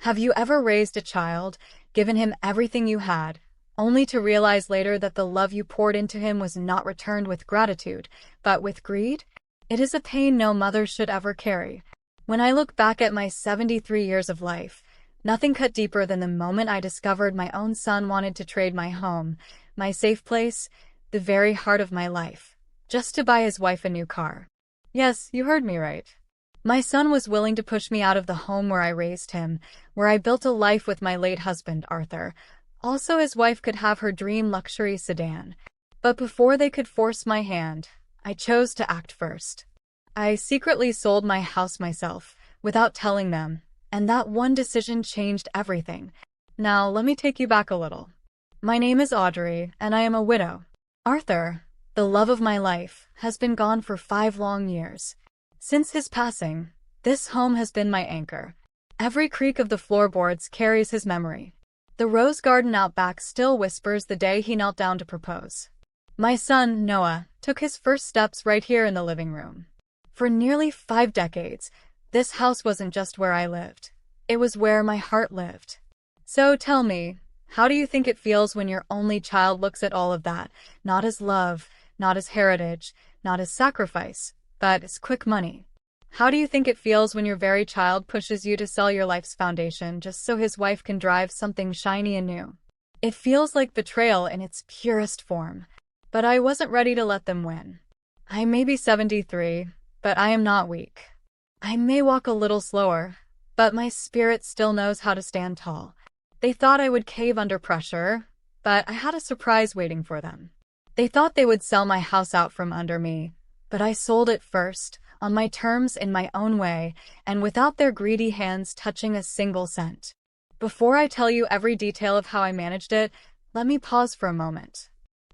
Have you ever raised a child, given him everything you had, only to realize later that the love you poured into him was not returned with gratitude, but with greed? It is a pain no mother should ever carry. When I look back at my 73 years of life, nothing cut deeper than the moment I discovered my own son wanted to trade my home, my safe place, the very heart of my life, just to buy his wife a new car. Yes, you heard me right. My son was willing to push me out of the home where I raised him, where I built a life with my late husband, Arthur. Also, his wife could have her dream luxury sedan. But before they could force my hand, I chose to act first. I secretly sold my house myself, without telling them, and that one decision changed everything. Now, let me take you back a little. My name is Audrey, and I am a widow. Arthur, the love of my life, has been gone for 5 long years. Since his passing, this home has been my anchor. Every creak of the floorboards carries his memory. The rose garden out back still whispers the day he knelt down to propose. My son, Noah, took his first steps right here in the living room. For nearly 5 decades, this house wasn't just where I lived. It was where my heart lived. So tell me, how do you think it feels when your only child looks at all of that, not as love, not as heritage, not as sacrifice, but as quick money? How do you think it feels when your very child pushes you to sell your life's foundation just so his wife can drive something shiny and new? It feels like betrayal in its purest form. But I wasn't ready to let them win. I may be 73, but I am not weak. I may walk a little slower, but my spirit still knows how to stand tall. They thought I would cave under pressure, but I had a surprise waiting for them. They thought they would sell my house out from under me, but I sold it first, on my terms in my own way, and without their greedy hands touching a single cent. Before I tell you every detail of how I managed it, let me pause for a moment.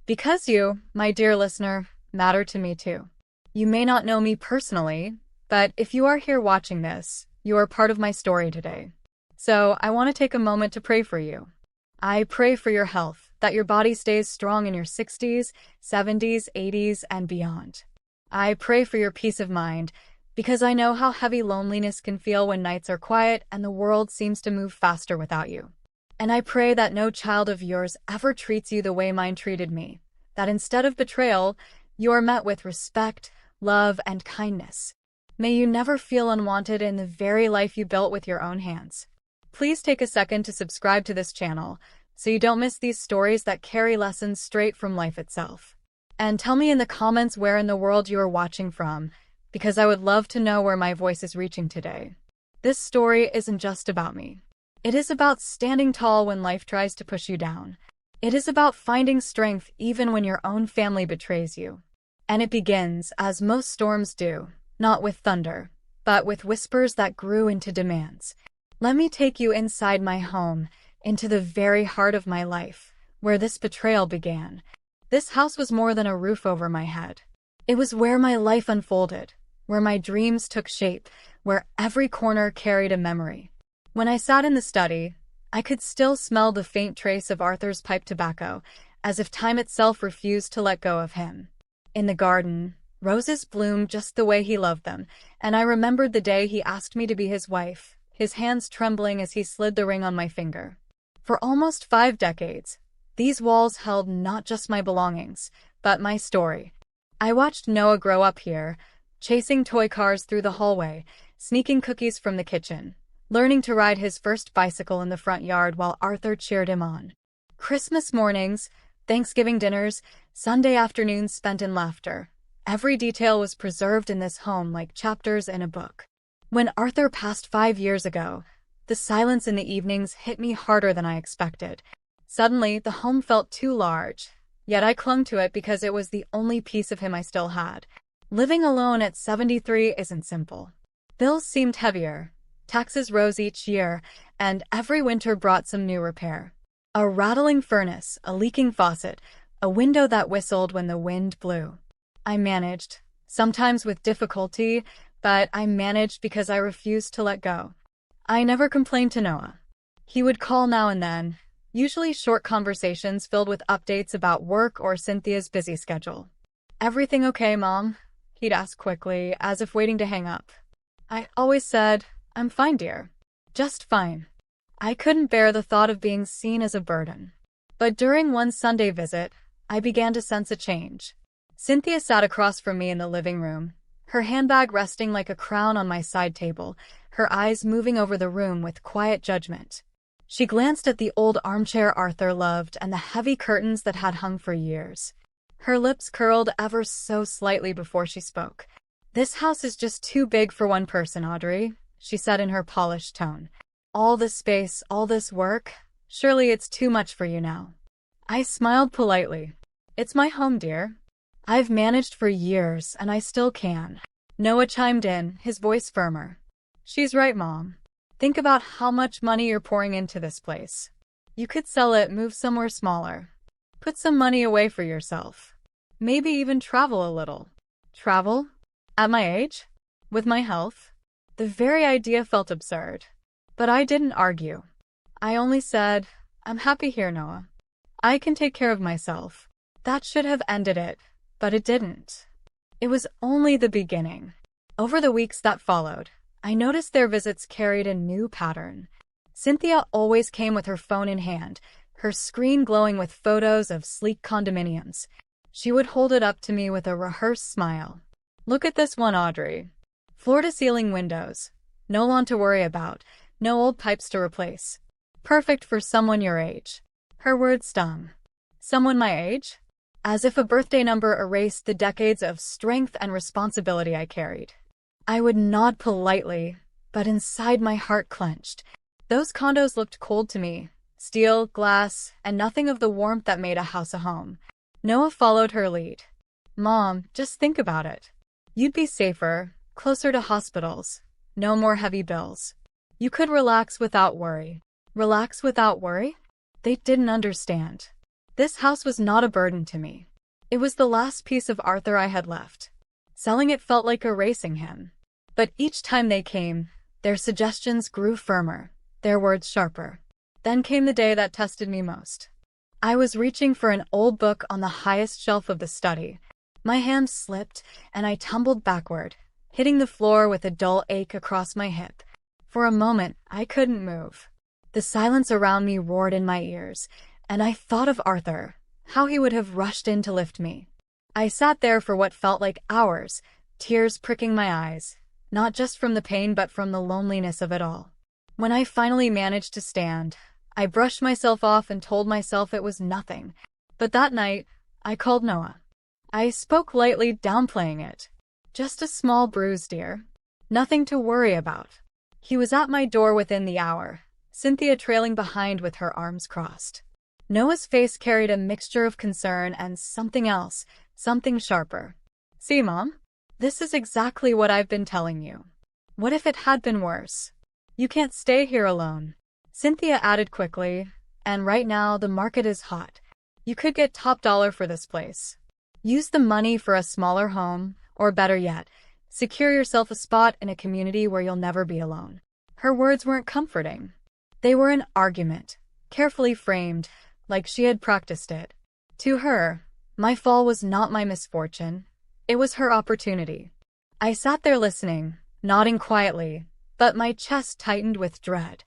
Because you, my dear listener, matter to me too. You may not know me personally, but if you are here watching this, you are part of my story today. So I want to take a moment to pray for you. I pray for your health, that your body stays strong in your 60s, 70s, 80s, and beyond. I pray for your peace of mind, because I know how heavy loneliness can feel when nights are quiet and the world seems to move faster without you. And I pray that no child of yours ever treats you the way mine treated me, that instead of betrayal, you are met with respect, love, and kindness. May you never feel unwanted in the very life you built with your own hands. Please take a second to subscribe to this channel, so you don't miss these stories that carry lessons straight from life itself. And tell me in the comments where in the world you are watching from, because I would love to know where my voice is reaching today. This story isn't just about me. It is about standing tall when life tries to push you down. It is about finding strength even when your own family betrays you. And it begins, as most storms do, not with thunder, but with whispers that grew into demands. Let me take you inside my home, into the very heart of my life, where this betrayal began. This house was more than a roof over my head. It was where my life unfolded, where my dreams took shape, where every corner carried a memory. When I sat in the study, I could still smell the faint trace of Arthur's pipe tobacco, as if time itself refused to let go of him. In the garden, roses bloomed just the way he loved them, and I remembered the day he asked me to be his wife, his hands trembling as he slid the ring on my finger. For almost 5 decades, these walls held not just my belongings, but my story. I watched Noah grow up here, chasing toy cars through the hallway, sneaking cookies from the kitchen, learning to ride his first bicycle in the front yard while Arthur cheered him on. Christmas mornings, Thanksgiving dinners, Sunday afternoons spent in laughter. Every detail was preserved in this home like chapters in a book. When Arthur passed 5 years ago, the silence in the evenings hit me harder than I expected. Suddenly, the home felt too large, yet I clung to it because it was the only piece of him I still had. Living alone at 73 isn't simple. Bills seemed heavier, taxes rose each year, and every winter brought some new repair. A rattling furnace, a leaking faucet, a window that whistled when the wind blew. I managed, sometimes with difficulty, but I managed because I refused to let go. I never complained to Noah. He would call now and then, usually short conversations filled with updates about work or Cynthia's busy schedule. "Everything okay, Mom?" he'd ask quickly, as if waiting to hang up. I always said, "I'm fine, dear. Just fine." I couldn't bear the thought of being seen as a burden. But during one Sunday visit, I began to sense a change. Cynthia sat across from me in the living room, her handbag resting like a crown on my side table, her eyes moving over the room with quiet judgment. She glanced at the old armchair Arthur loved and the heavy curtains that had hung for years. Her lips curled ever so slightly before she spoke. "This house is just too big for one person, Audrey," she said in her polished tone. "All this space, all this work, surely it's too much for you now." I smiled politely. "It's my home, dear. I've managed for years, and I still can." Noah chimed in, his voice firmer. "She's right, Mom. Think about how much money you're pouring into this place. You could sell it, move somewhere smaller. Put some money away for yourself. Maybe even travel a little." Travel? At my age? With my health? The very idea felt absurd. But I didn't argue. I only said, "I'm happy here, Noah. I can take care of myself." That should have ended it, but it didn't. It was only the beginning. Over the weeks that followed, I noticed their visits carried a new pattern. Cynthia always came with her phone in hand, her screen glowing with photos of sleek condominiums. She would hold it up to me with a rehearsed smile. "Look at this one, Audrey. Floor-to-ceiling windows. No lawn to worry about. No old pipes to replace. Perfect for someone your age." Her words stung. Someone my age? As if a birthday number erased the decades of strength and responsibility I carried. I would nod politely, but inside my heart clenched. Those condos looked cold to me. Steel, glass, and nothing of the warmth that made a house a home. Noah followed her lead. "Mom, just think about it. You'd be safer, closer to hospitals. No more heavy bills. You could relax without worry." Relax without worry? They didn't understand. This house was not a burden to me. It was the last piece of Arthur I had left. Selling it felt like erasing him. But each time they came, their suggestions grew firmer, their words sharper. Then came the day that tested me most. I was reaching for an old book on the highest shelf of the study. My hand slipped, and I tumbled backward, hitting the floor with a dull ache across my hip. For a moment, I couldn't move. The silence around me roared in my ears, and I thought of Arthur, how he would have rushed in to lift me. I sat there for what felt like hours, tears pricking my eyes, not just from the pain but from the loneliness of it all. When I finally managed to stand, I brushed myself off and told myself it was nothing. But that night, I called Noah. I spoke lightly, downplaying it. "Just a small bruise, dear. Nothing to worry about." He was at my door within the hour, Cynthia trailing behind with her arms crossed. Noah's face carried a mixture of concern and something else, something sharper. "See, Mom? This is exactly what I've been telling you. What if it had been worse? You can't stay here alone." Cynthia added quickly, "And right now the market is hot. You could get top dollar for this place. Use the money for a smaller home, or better yet, secure yourself a spot in a community where you'll never be alone." Her words weren't comforting. They were an argument, carefully framed, like she had practiced it. To her, my fall was not my misfortune. It was her opportunity. I sat there listening, nodding quietly, but my chest tightened with dread.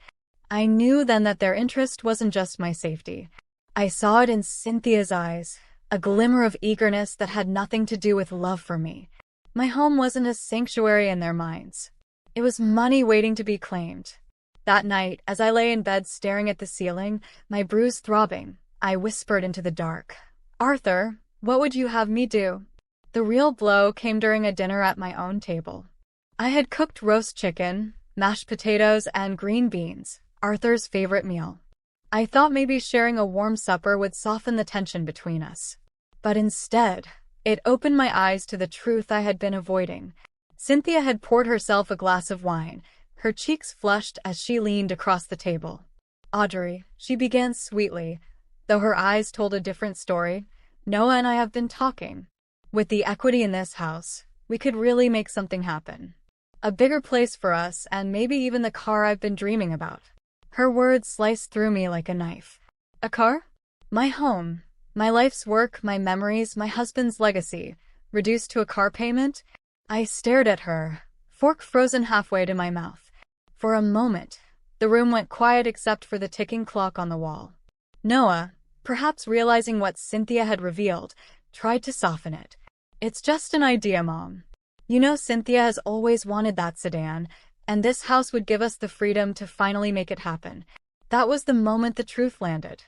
I knew then that their interest wasn't just my safety. I saw it in Cynthia's eyes, a glimmer of eagerness that had nothing to do with love for me. My home wasn't a sanctuary in their minds. It was money waiting to be claimed. That night, as I lay in bed staring at the ceiling, my bruise throbbing, I whispered into the dark, "Arthur, what would you have me do?" The real blow came during a dinner at my own table. I had cooked roast chicken, mashed potatoes, and green beans, Arthur's favorite meal. I thought maybe sharing a warm supper would soften the tension between us. But instead, it opened my eyes to the truth I had been avoiding. Cynthia had poured herself a glass of wine, her cheeks flushed as she leaned across the table. "Audrey," she began sweetly, though her eyes told a different story, "Noah and I have been talking. With the equity in this house, we could really make something happen. A bigger place for us and maybe even the car I've been dreaming about." Her words sliced through me like a knife. "A car? My home, my life's work, my memories, my husband's legacy, reduced to a car payment?" I stared at her, fork frozen halfway to my mouth. For a moment, The room went quiet except for the ticking clock on the wall. Noah, perhaps realizing what Cynthia had revealed, tried to soften it. "It's just an idea, Mom. You know Cynthia has always wanted that sedan, and this house would give us the freedom to finally make it happen." That was the moment the truth landed.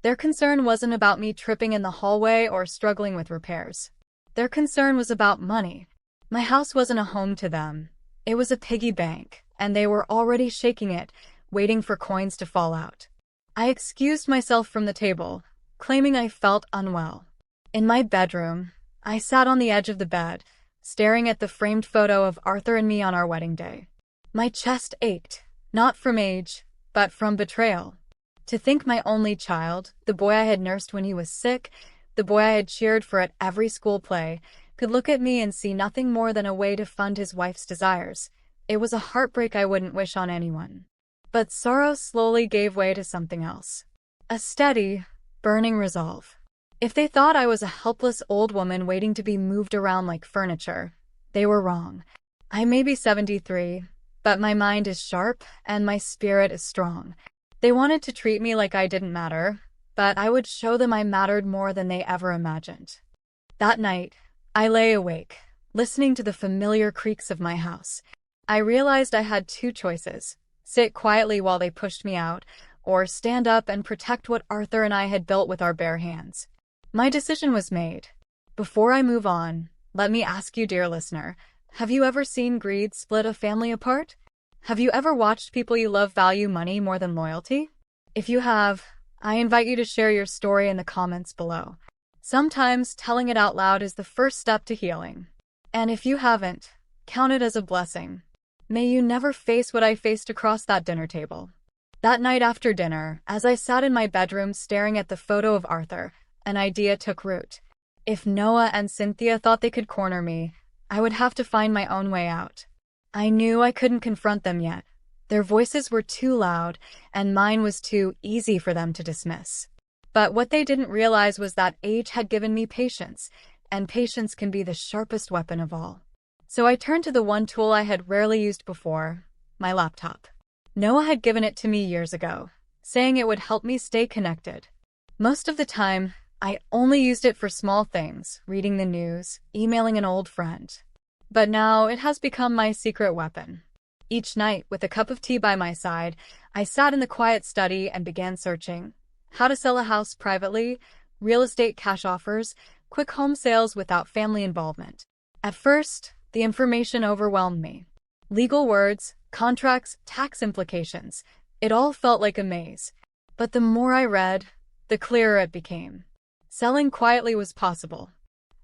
Their concern wasn't about me tripping in the hallway or struggling with repairs. Their concern was about money. My house wasn't a home to them. It was a piggy bank, and they were already shaking it, waiting for coins to fall out. I excused myself from the table, claiming I felt unwell. In my bedroom, I sat on the edge of the bed, staring at the framed photo of Arthur and me on our wedding day. My chest ached, not from age, but from betrayal. To think my only child, the boy I had nursed when he was sick, the boy I had cheered for at every school play, could look at me and see nothing more than a way to fund his wife's desires. It was a heartbreak I wouldn't wish on anyone. But sorrow slowly gave way to something else. A steady, burning resolve. If they thought I was a helpless old woman waiting to be moved around like furniture, they were wrong. I may be 73, but my mind is sharp and my spirit is strong. They wanted to treat me like I didn't matter, but I would show them I mattered more than they ever imagined. That night, I lay awake, listening to the familiar creaks of my house. I realized I had two choices: sit quietly while they pushed me out, or stand up and protect what Arthur and I had built with our bare hands. My decision was made. Before I move on, let me ask you, dear listener, have you ever seen greed split a family apart? Have you ever watched people you love value money more than loyalty? If you have, I invite you to share your story in the comments below. Sometimes telling it out loud is the first step to healing. And if you haven't, count it as a blessing. May you never face what I faced across that dinner table. That night after dinner, as I sat in my bedroom staring at the photo of Arthur, an idea took root. If Noah and Cynthia thought they could corner me, I would have to find my own way out. I knew I couldn't confront them yet. Their voices were too loud, and mine was too easy for them to dismiss. But what they didn't realize was that age had given me patience, and patience can be the sharpest weapon of all. So I turned to the one tool I had rarely used before, my laptop. Noah had given it to me years ago, saying it would help me stay connected. Most of the time, I only used it for small things, reading the news, emailing an old friend. But now it has become my secret weapon. Each night, with a cup of tea by my side, I sat in the quiet study and began searching. How to sell a house privately, real estate cash offers, quick home sales without family involvement. At first, the information overwhelmed me. Legal words, contracts, tax implications. It all felt like a maze. But the more I read, the clearer it became. Selling quietly was possible.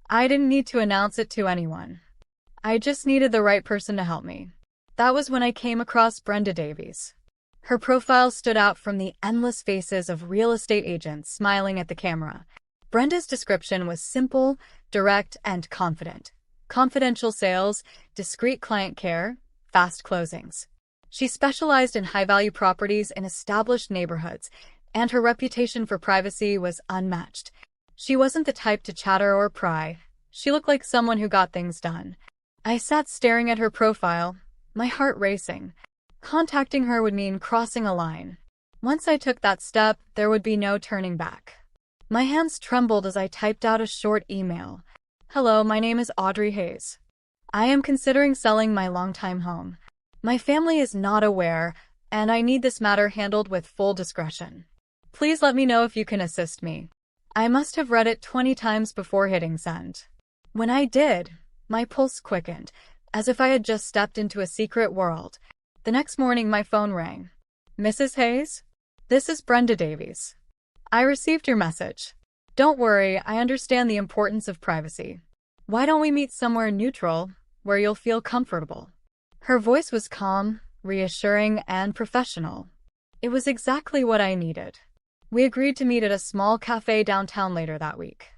I didn't need to announce it to anyone. I just needed the right person to help me. That was when I came across Brenda Davies. Her profile stood out from the endless faces of real estate agents smiling at the camera. Brenda's description was simple, direct, and confident. Confidential sales, discreet client care, fast closings. She specialized in high-value properties in established neighborhoods, and her reputation for privacy was unmatched. She wasn't the type to chatter or pry. She looked like someone who got things done. I sat staring at her profile, my heart racing. Contacting her would mean crossing a line. Once I took that step, there would be no turning back. My hands trembled as I typed out a short email. "Hello, my name is Audrey Hayes. I am considering selling my longtime home. My family is not aware, and I need this matter handled with full discretion. Please let me know if you can assist me." I must have read it 20 times before hitting send. When I did, my pulse quickened, as if I had just stepped into a secret world. The next morning, my phone rang. "Mrs. Hayes? This is Brenda Davies. I received your message. Don't worry, I understand the importance of privacy. Why don't we meet somewhere neutral, where you'll feel comfortable?" Her voice was calm, reassuring, and professional. It was exactly what I needed. We agreed to meet at a small cafe downtown later that week.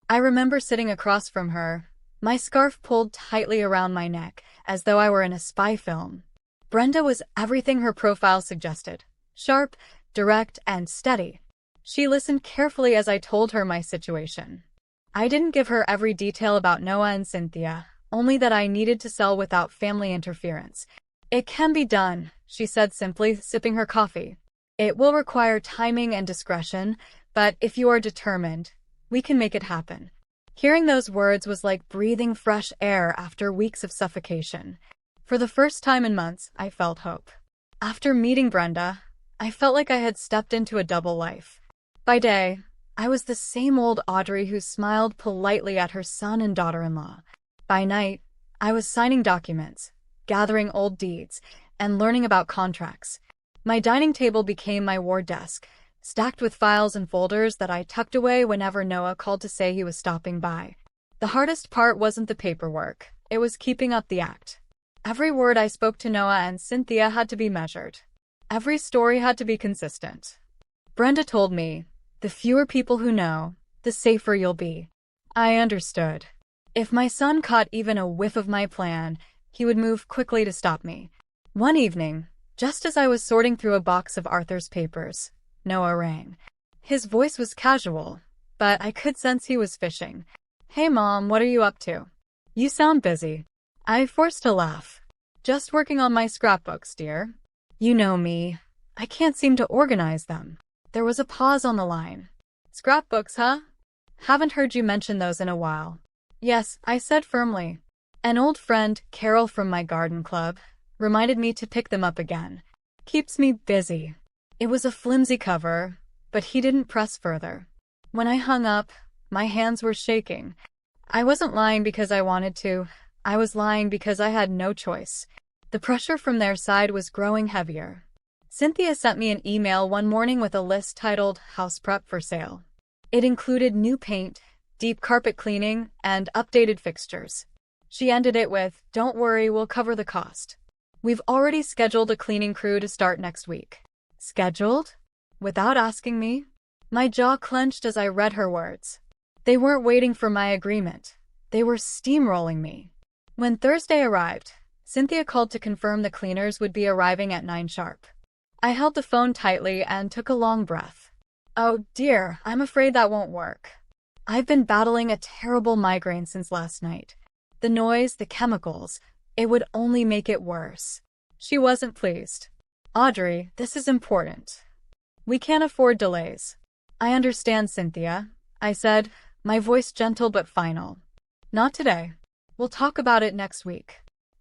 I remember sitting across from her, my scarf pulled tightly around my neck, as though I were in a spy film. Brenda was everything her profile suggested: sharp, direct, and steady. She listened carefully as I told her my situation. I didn't give her every detail about Noah and Cynthia, only that I needed to sell without family interference. It can be done, she said simply, sipping her coffee. It will require timing and discretion, but if you are determined, we can make it happen. Hearing those words was like breathing fresh air after weeks of suffocation. For the first time in months, I felt hope. After meeting Brenda, I felt like I had stepped into a double life. By day, I was the same old Audrey who smiled politely at her son and daughter-in-law. By night, I was signing documents, gathering old deeds, and learning about contracts. My dining table became my war desk, stacked with files and folders that I tucked away whenever Noah called to say he was stopping by. The hardest part wasn't the paperwork, it was keeping up the act. Every word I spoke to Noah and Cynthia had to be measured. Every story had to be consistent. Brenda told me, the fewer people who know, the safer you'll be. I understood. If my son caught even a whiff of my plan, he would move quickly to stop me. One evening, just as I was sorting through a box of Arthur's papers, Noah rang. His voice was casual, but I could sense he was fishing. Hey Mom, what are you up to? You sound busy. I forced a laugh. Just working on my scrapbooks, dear. You know me. I can't seem to organize them. There was a pause on the line. Scrapbooks, huh? Haven't heard you mention those in a while. Yes, I said firmly. An old friend, Carol from my garden club, reminded me to pick them up again. Keeps me busy. It was a flimsy cover, but he didn't press further. When I hung up, my hands were shaking. I wasn't lying because I wanted to. I was lying because I had no choice. The pressure from their side was growing heavier. Cynthia sent me an email one morning with a list titled House Prep for Sale. It included new paint, deep carpet cleaning, and updated fixtures. She ended it with, "Don't worry, we'll cover the cost. We've already scheduled a cleaning crew to start next week." Scheduled? Without asking me? My jaw clenched as I read her words. They weren't waiting for my agreement. They were steamrolling me. When Thursday arrived, Cynthia called to confirm the cleaners would be arriving at 9 sharp. I held the phone tightly and took a long breath. Oh dear, I'm afraid that won't work. I've been battling a terrible migraine since last night. The noise, the chemicals, it would only make it worse. She wasn't pleased. Audrey, this is important. We can't afford delays. I understand, Cynthia, I said, my voice gentle but final. Not today. We'll talk about it next week.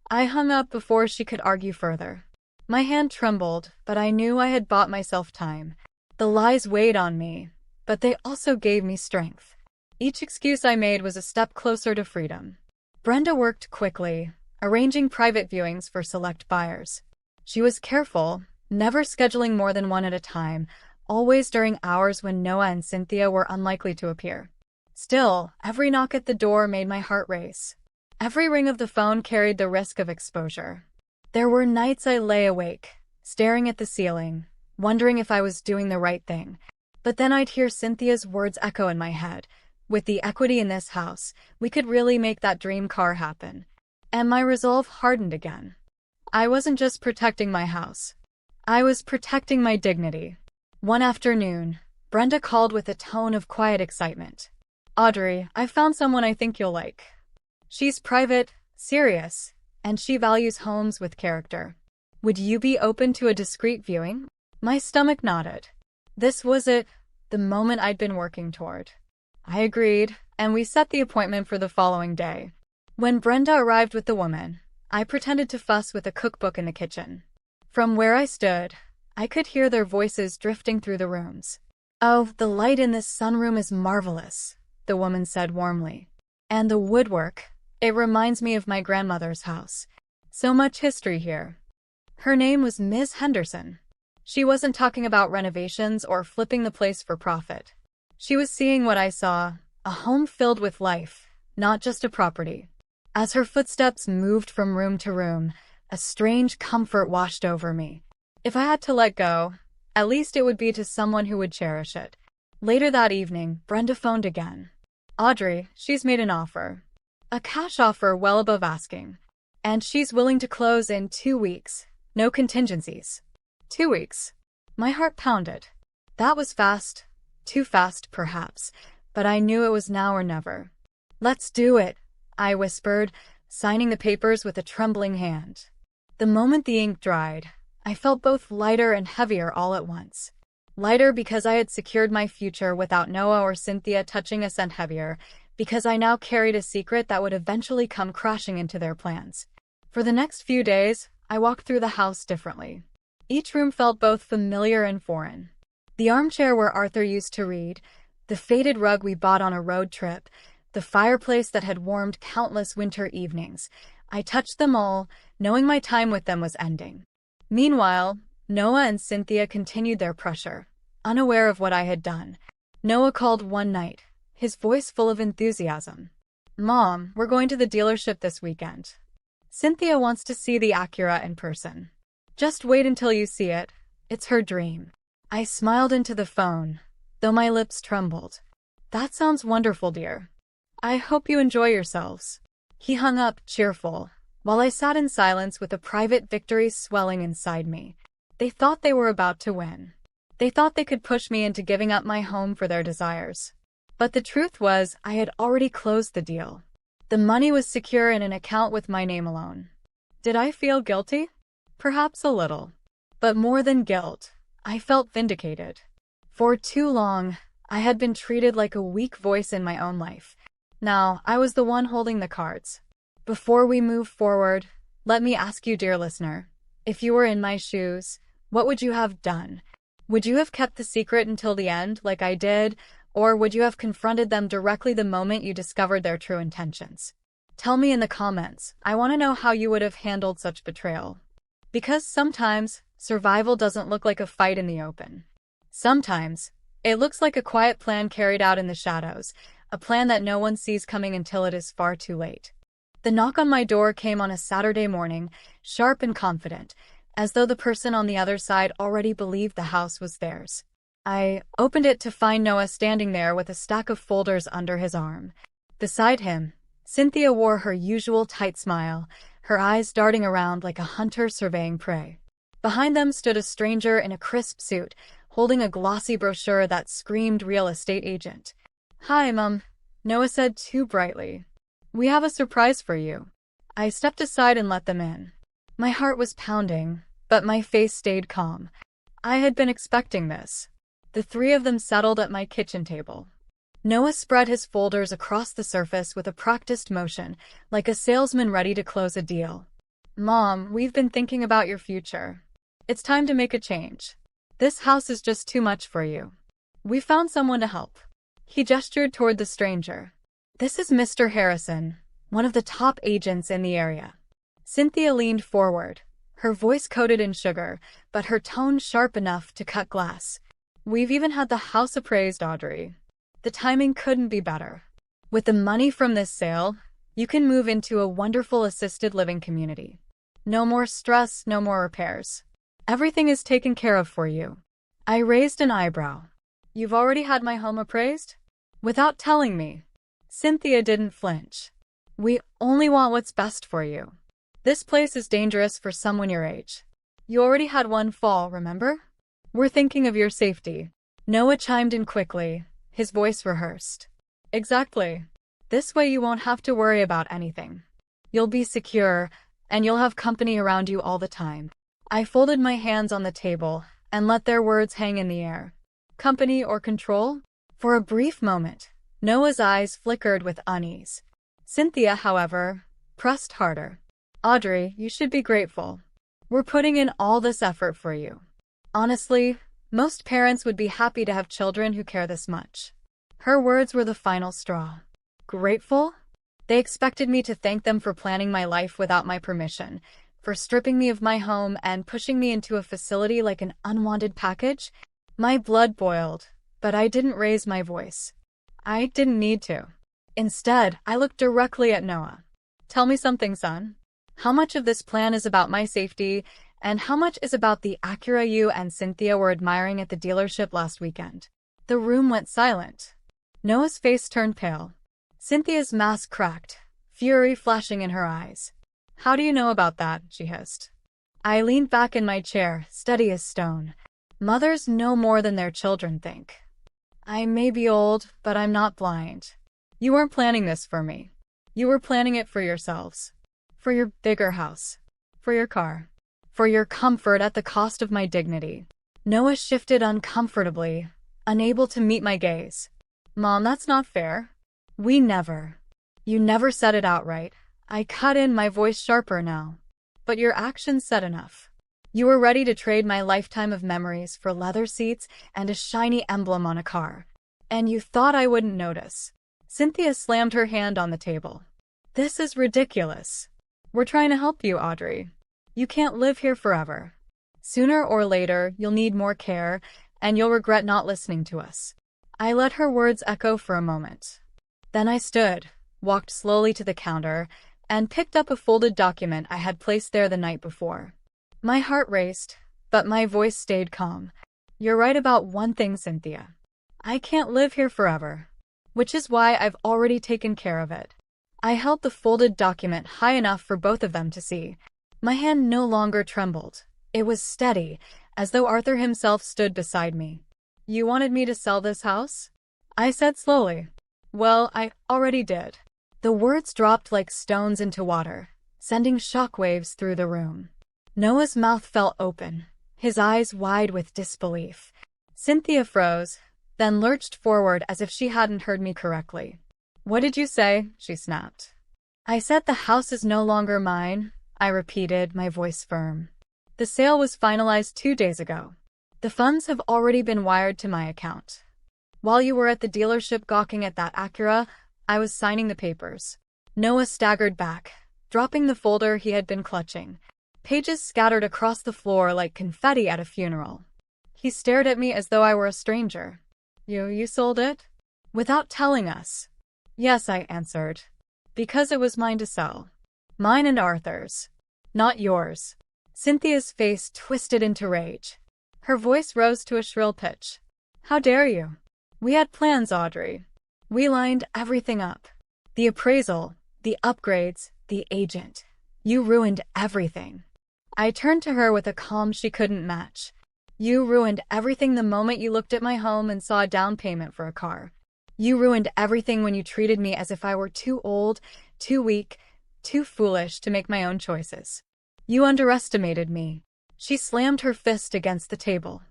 I hung up before she could argue further. My hand trembled, but I knew I had bought myself time. The lies weighed on me, but they also gave me strength. Each excuse I made was a step closer to freedom. Brenda worked quickly, arranging private viewings for select buyers. She was careful, never scheduling more than one at a time, always during hours when Noah and Cynthia were unlikely to appear. Still, every knock at the door made my heart race. Every ring of the phone carried the risk of exposure. There were nights I lay awake, staring at the ceiling, wondering if I was doing the right thing. But then I'd hear Cynthia's words echo in my head. With the equity in this house, we could really make that dream car happen. And my resolve hardened again. I wasn't just protecting my house. I was protecting my dignity. One afternoon, Brenda called with a tone of quiet excitement. Audrey, I found someone I think you'll like. She's private, serious, and she values homes with character. Would you be open to a discreet viewing? My stomach nodded. This was it, the moment I'd been working toward. I agreed, and we set the appointment for the following day. When Brenda arrived with the woman, I pretended to fuss with a cookbook in the kitchen. From where I stood, I could hear their voices drifting through the rooms. Oh, the light in this sunroom is marvelous, the woman said warmly. And the woodwork, it reminds me of my grandmother's house. So much history here. Her name was Ms. Henderson. She wasn't talking about renovations or flipping the place for profit. She was seeing what I saw, a home filled with life, not just a property. As her footsteps moved from room to room, a strange comfort washed over me. If I had to let go, at least it would be to someone who would cherish it. Later that evening, Brenda phoned again. Audrey, she's made an offer. A cash offer well above asking. And she's willing to close in 2 weeks. No contingencies. 2 weeks. My heart pounded. That was fast. Too fast, perhaps. But I knew it was now or never. Let's do it, I whispered, signing the papers with a trembling hand. The moment the ink dried, I felt both lighter and heavier all at once. Lighter because I had secured my future without Noah or Cynthia touching us, and heavier because I now carried a secret that would eventually come crashing into their plans. For the next few days, I walked through the house differently. Each room felt both familiar and foreign. The armchair where Arthur used to read, the faded rug we bought on a road trip, the fireplace that had warmed countless winter evenings. I touched them all, knowing my time with them was ending. Meanwhile, Noah and Cynthia continued their pressure, unaware of what I had done. Noah called one night, his voice full of enthusiasm. "Mom, we're going to the dealership this weekend. Cynthia wants to see the Acura in person. Just wait until you see it. It's her dream." I smiled into the phone, though my lips trembled. "That sounds wonderful, dear. I hope you enjoy yourselves." He hung up, cheerful, while I sat in silence with a private victory swelling inside me. They thought they were about to win. They thought they could push me into giving up my home for their desires. But the truth was, I had already closed the deal. The money was secure in an account with my name alone. Did I feel guilty? Perhaps a little. But more than guilt, I felt vindicated. For too long, I had been treated like a weak voice in my own life. Now, I was the one holding the cards. Before we move forward, let me ask you, dear listener, if you were in my shoes, what would you have done? Would you have kept the secret until the end, like I did, or would you have confronted them directly the moment you discovered their true intentions? Tell me in the comments. I want to know how you would have handled such betrayal. Because sometimes, survival doesn't look like a fight in the open. Sometimes, it looks like a quiet plan carried out in the shadows, a plan that no one sees coming until it is far too late. The knock on my door came on a Saturday morning, sharp and confident, as though the person on the other side already believed the house was theirs. I opened it to find Noah standing there with a stack of folders under his arm. Beside him, Cynthia wore her usual tight smile, her eyes darting around like a hunter surveying prey. Behind them stood a stranger in a crisp suit, holding a glossy brochure that screamed real estate agent. "Hi, Mum," Noah said too brightly. "We have a surprise for you." I stepped aside and let them in. My heart was pounding, but my face stayed calm. I had been expecting this. The three of them settled at my kitchen table. Noah spread his folders across the surface with a practiced motion, like a salesman ready to close a deal. "Mom, we've been thinking about your future. It's time to make a change. This house is just too much for you. We found someone to help." He gestured toward the stranger. "This is Mr. Harrison, one of the top agents in the area." Cynthia leaned forward, her voice coated in sugar, but her tone sharp enough to cut glass. "We've even had the house appraised, Audrey. The timing couldn't be better. With the money from this sale, you can move into a wonderful assisted living community. No more stress, no more repairs. Everything is taken care of for you." I raised an eyebrow. "You've already had my home appraised?" "Without telling me." Cynthia didn't flinch. "We only want what's best for you. This place is dangerous for someone your age. You already had one fall, remember? We're thinking of your safety." Noah chimed in quickly, his voice rehearsed. "Exactly. This way you won't have to worry about anything. You'll be secure, and you'll have company around you all the time." I folded my hands on the table and let their words hang in the air. Company or control? For a brief moment, Noah's eyes flickered with unease. Cynthia, however, pressed harder. "Audrey, you should be grateful. We're putting in all this effort for you. Honestly, most parents would be happy to have children who care this much." Her words were the final straw. Grateful? They expected me to thank them for planning my life without my permission, for stripping me of my home and pushing me into a facility like an unwanted package? My blood boiled, but I didn't raise my voice. I didn't need to. Instead, I looked directly at Noah. "Tell me something, son. How much of this plan is about my safety, and how much is about the Acura you and Cynthia were admiring at the dealership last weekend?" The room went silent. Noah's face turned pale. Cynthia's mask cracked, fury flashing in her eyes. "How do you know about that?" she hissed. I leaned back in my chair, steady as stone. Mothers know more than their children think. "I may be old, but I'm not blind. You weren't planning this for me. You were planning it for yourselves. For your bigger house. For your car. For your comfort at the cost of my dignity. Noah shifted uncomfortably, unable to meet my gaze. Mom, that's not fair. We never. You never said it outright. I cut in, my voice sharper now. But your actions said enough. You were ready to trade my lifetime of memories for leather seats and a shiny emblem on a car. And you thought I wouldn't notice. Cynthia slammed her hand on the table. This is ridiculous. We're trying to help you, Audrey. You can't live here forever. Sooner or later, you'll need more care, and you'll regret not listening to us. I let her words echo for a moment. Then I stood, walked slowly to the counter, and picked up a folded document I had placed there the night before. My heart raced, but my voice stayed calm. You're right about one thing, Cynthia. I can't live here forever, which is why I've already taken care of it. I held the folded document high enough for both of them to see. My hand no longer trembled. It was steady, as though Arthur himself stood beside me. You wanted me to sell this house? I said slowly. Well, I already did. The words dropped like stones into water, sending shockwaves through the room. Noah's mouth fell open, his eyes wide with disbelief. Cynthia froze, then lurched forward as if she hadn't heard me correctly. What did you say? She snapped. I said the house is no longer mine, I repeated, my voice firm. The sale was finalized 2 days ago. The funds have already been wired to my account. While you were at the dealership gawking at that Acura, I was signing the papers. Noah staggered back, dropping the folder he had been clutching. Pages scattered across the floor like confetti at a funeral. He stared at me as though I were a stranger. You sold it? Without telling us. Yes, I answered. Because it was mine to sell. Mine and Arthur's. Not yours. Cynthia's face twisted into rage. Her voice rose to a shrill pitch. How dare you? We had plans, Audrey. We lined everything up. The appraisal, the upgrades, the agent. You ruined everything. I turned to her with a calm she couldn't match. You ruined everything the moment you looked at my home and saw a down payment for a car. You ruined everything when you treated me as if I were too old, too weak, too foolish to make my own choices. You underestimated me. She slammed her fist against the table.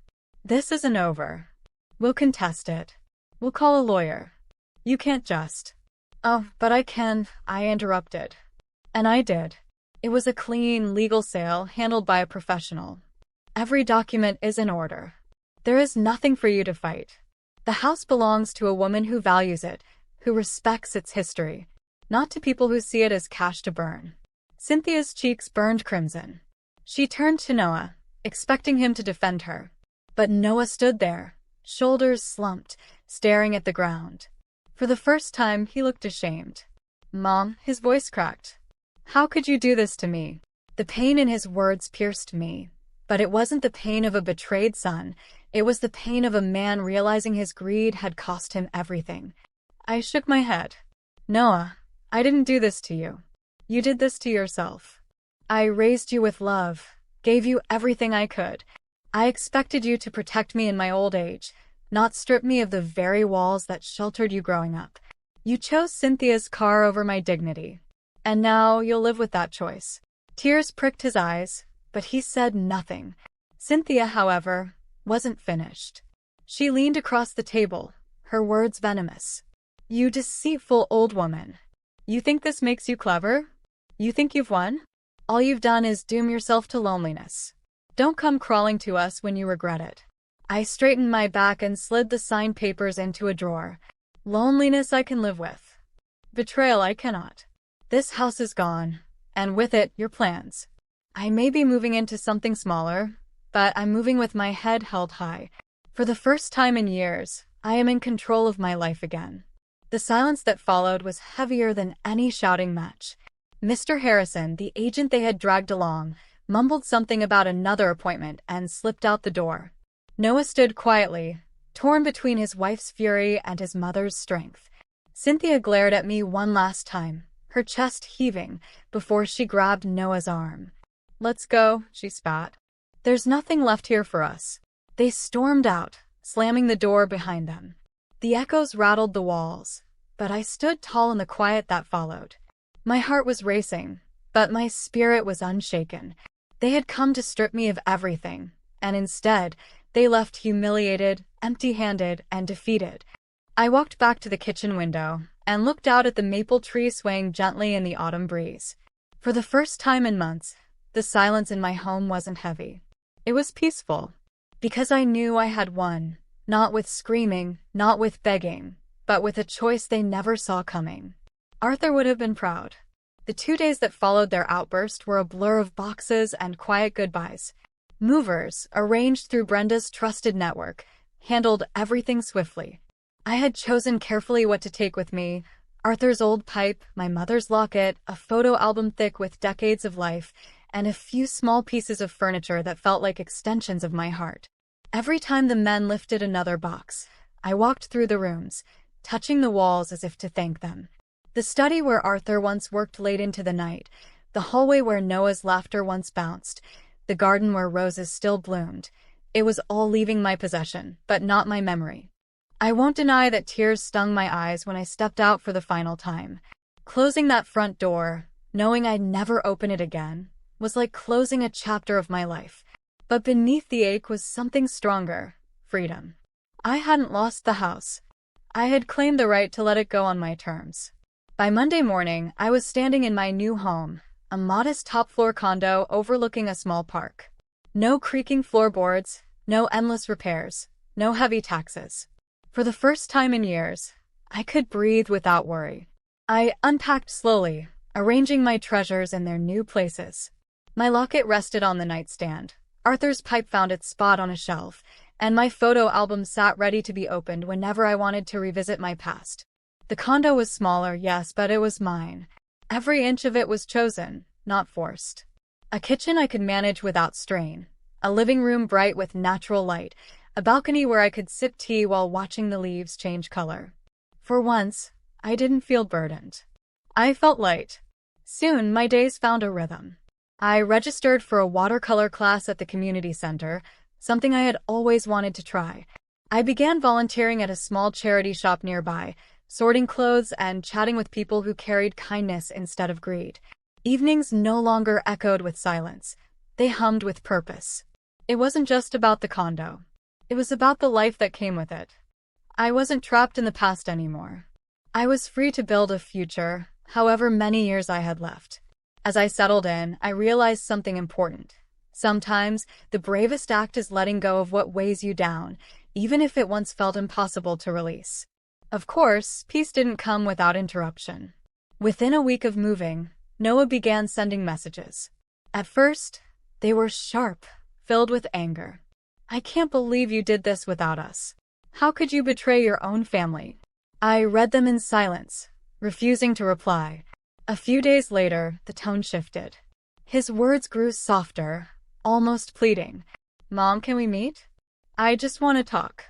This isn't over. We'll contest it. We'll call a lawyer. You can't just. Oh, but I can, I interrupted. And I did. It was a clean, legal sale handled by a professional. Every document is in order. There is nothing for you to fight. The house belongs to a woman who values it, who respects its history, not to people who see it as cash to burn. Cynthia's cheeks burned crimson. She turned to Noah, expecting him to defend her. But Noah stood there, shoulders slumped, staring at the ground. For the first time, he looked ashamed. Mom, his voice cracked. How could you do this to me? The pain in his words pierced me. But it wasn't the pain of a betrayed son. It was the pain of a man realizing his greed had cost him everything. I shook my head. Noah, I didn't do this to you. You did this to yourself. I raised you with love, gave you everything I could. I expected you to protect me in my old age, not strip me of the very walls that sheltered you growing up. You chose Cynthia's car over my dignity. And now you'll live with that choice. Tears pricked his eyes, but he said nothing. Cynthia, however, wasn't finished. She leaned across the table, her words venomous. You deceitful old woman. You think this makes you clever? You think you've won? All you've done is doom yourself to loneliness. Don't come crawling to us when you regret it. I straightened my back and slid the signed papers into a drawer. Loneliness I can live with. Betrayal I cannot. This house is gone, and with it, your plans. I may be moving into something smaller, but I'm moving with my head held high. For the first time in years, I am in control of my life again. The silence that followed was heavier than any shouting match. Mr. Harrison, the agent they had dragged along, mumbled something about another appointment and slipped out the door. Noah stood quietly, torn between his wife's fury and his mother's strength. Cynthia glared at me one last time, her chest heaving, before she grabbed Noah's arm. Let's go, she spat. There's nothing left here for us. They stormed out, slamming the door behind them. The echoes rattled the walls, but I stood tall in the quiet that followed. My heart was racing, But my spirit was unshaken. They had come to strip me of everything, and instead, they left humiliated, empty-handed, and defeated. I walked back to the kitchen window and looked out at the maple tree swaying gently in the autumn breeze. For the first time in months, the silence in my home wasn't heavy. It was peaceful, because I knew I had won, not with screaming, not with begging, but with a choice they never saw coming. Arthur would have been proud. The 2 days that followed their outburst were a blur of boxes and quiet goodbyes. Movers, arranged through Brenda's trusted network, handled everything swiftly. I had chosen carefully what to take with me: Arthur's old pipe, my mother's locket, a photo album thick with decades of life, and a few small pieces of furniture that felt like extensions of my heart. Every time the men lifted another box, I walked through the rooms, touching the walls as if to thank them. The study where Arthur once worked late into the night, the hallway where Noah's laughter once bounced, the garden where roses still bloomed. It was all leaving my possession, but not my memory. I won't deny that tears stung my eyes when I stepped out for the final time. Closing that front door, knowing I'd never open it again, was like closing a chapter of my life. But beneath the ache was something stronger: freedom. I hadn't lost the house. I had claimed the right to let it go on my terms. By Monday morning, I was standing in my new home, a modest top-floor condo overlooking a small park. No creaking floorboards, no endless repairs, no heavy taxes. For the first time in years, I could breathe without worry. I unpacked slowly, arranging my treasures in their new places. My locket rested on the nightstand, Arthur's pipe found its spot on a shelf, and my photo album sat ready to be opened whenever I wanted to revisit my past. The condo was smaller, yes, but it was mine. Every inch of it was chosen, not forced. A kitchen I could manage without strain, a living room bright with natural light, a balcony where I could sip tea while watching the leaves change color. For once, I didn't feel burdened. I felt light. Soon, my days found a rhythm. I registered for a watercolor class at the community center, something I had always wanted to try. I began volunteering at a small charity shop nearby, sorting clothes and chatting with people who carried kindness instead of greed. Evenings no longer echoed with silence. They hummed with purpose. It wasn't just about the condo. It was about the life that came with it. I wasn't trapped in the past anymore. I was free to build a future, however many years I had left. As I settled in, I realized something important. Sometimes, the bravest act is letting go of what weighs you down, even if it once felt impossible to release. Of course, peace didn't come without interruption. Within a week of moving, Noah began sending messages. At first, they were sharp, filled with anger. "I can't believe you did this without us. How could you betray your own family?" I read them in silence, refusing to reply. A few days later, the tone shifted. His words grew softer, almost pleading. "Mom, can we meet? I just want to talk.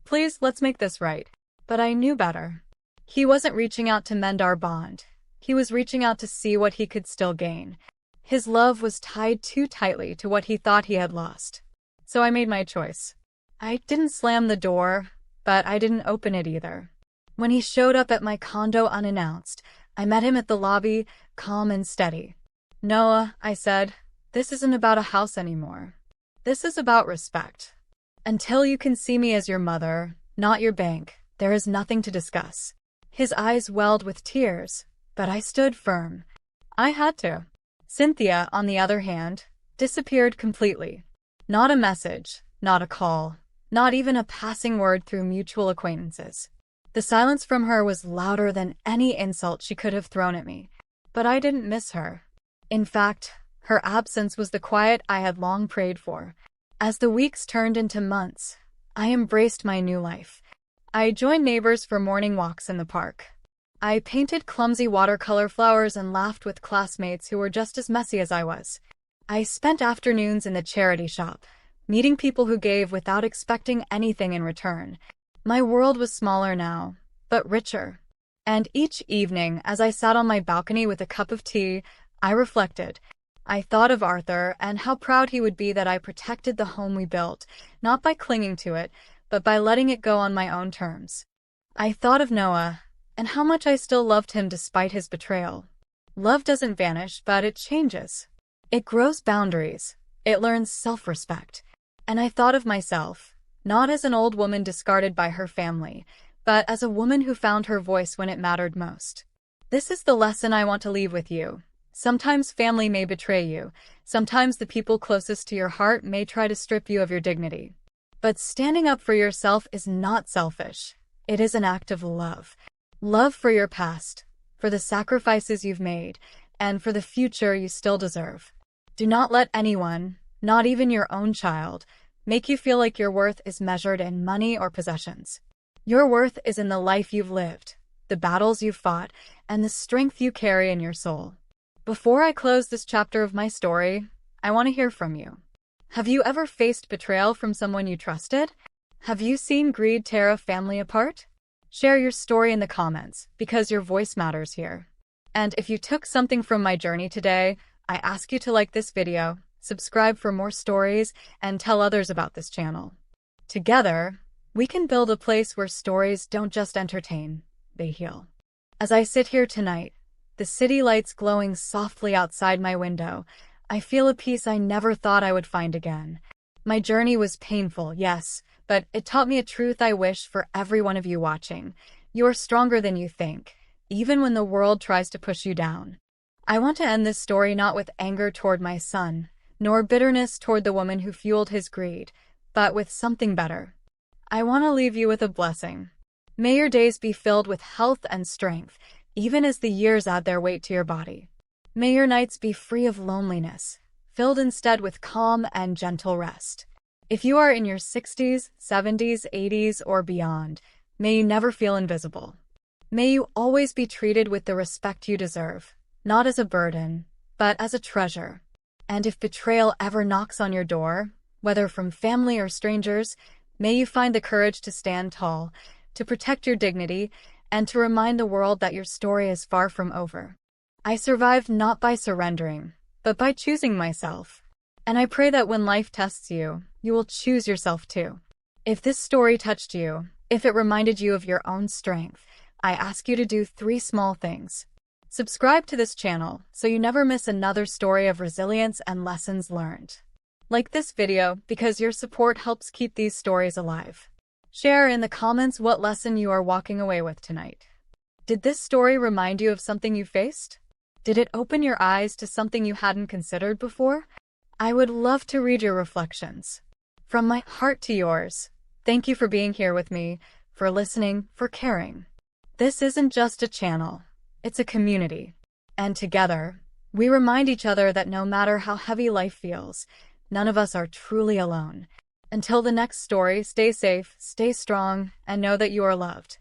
Please, let's make this right." But I knew better. He wasn't reaching out to mend our bond. He was reaching out to see what he could still gain. His love was tied too tightly to what he thought he had lost. So I made my choice. I didn't slam the door, but I didn't open it either. When he showed up at my condo unannounced, I met him at the lobby, calm and steady. "Noah," I said, "this isn't about a house anymore. This is about respect. Until you can see me as your mother, not your bank, there is nothing to discuss." His eyes welled with tears, but I stood firm. I had to. Cynthia, on the other hand, disappeared completely. Not a message, not a call, not even a passing word through mutual acquaintances. The silence from her was louder than any insult she could have thrown at me. But I didn't miss her. In fact, her absence was the quiet I had long prayed for. As the weeks turned into months, I embraced my new life. I joined neighbors for morning walks in the park. I painted clumsy watercolor flowers and laughed with classmates who were just as messy as I was. I spent afternoons in the charity shop, meeting people who gave without expecting anything in return. My world was smaller now, but richer. And each evening, as I sat on my balcony with a cup of tea, I reflected. I thought of Arthur and how proud he would be that I protected the home we built, not by clinging to it, but by letting it go on my own terms. I thought of Noah, and how much I still loved him despite his betrayal. Love doesn't vanish, but it changes. It grows boundaries. It learns self-respect. And I thought of myself, not as an old woman discarded by her family, but as a woman who found her voice when it mattered most. This is the lesson I want to leave with you. Sometimes family may betray you. Sometimes the people closest to your heart may try to strip you of your dignity. But standing up for yourself is not selfish. It is an act of love. Love for your past, for the sacrifices you've made, and for the future you still deserve. Do not let anyone, not even your own child, make you feel like your worth is measured in money or possessions. Your worth is in the life you've lived, the battles you've fought, and the strength you carry in your soul. Before I close this chapter of my story, I want to hear from you. Have you ever faced betrayal from someone you trusted? Have you seen greed tear a family apart? Share your story in the comments, because your voice matters here. And if you took something from my journey today, I ask you to like this video, subscribe for more stories, and tell others about this channel. Together, we can build a place where stories don't just entertain, they heal. As I sit here tonight, the city lights glowing softly outside my window, I feel a peace I never thought I would find again. My journey was painful, yes, but it taught me a truth I wish for every one of you watching. You're stronger than you think, even when the world tries to push you down. I want to end this story not with anger toward my son, nor bitterness toward the woman who fueled his greed, but with something better. I want to leave you with a blessing. May your days be filled with health and strength, even as the years add their weight to your body. May your nights be free of loneliness, filled instead with calm and gentle rest. If you are in your 60s, 70s, 80s, or beyond, may you never feel invisible. May you always be treated with the respect you deserve, not as a burden, but as a treasure. And if betrayal ever knocks on your door, whether from family or strangers, may you find the courage to stand tall, to protect your dignity, and to remind the world that your story is far from over. I survived not by surrendering, but by choosing myself. And I pray that when life tests you, you will choose yourself too. If this story touched you, if it reminded you of your own strength, I ask you to do 3 small things. Subscribe to this channel so you never miss another story of resilience and lessons learned. Like this video because your support helps keep these stories alive. Share in the comments what lesson you are walking away with tonight. Did this story remind you of something you faced? Did it open your eyes to something you hadn't considered before? I would love to read your reflections. From my heart to yours, thank you for being here with me, for listening, for caring. This isn't just a channel, it's a community. And together, we remind each other that no matter how heavy life feels, none of us are truly alone. Until the next story, stay safe, stay strong, and know that you are loved.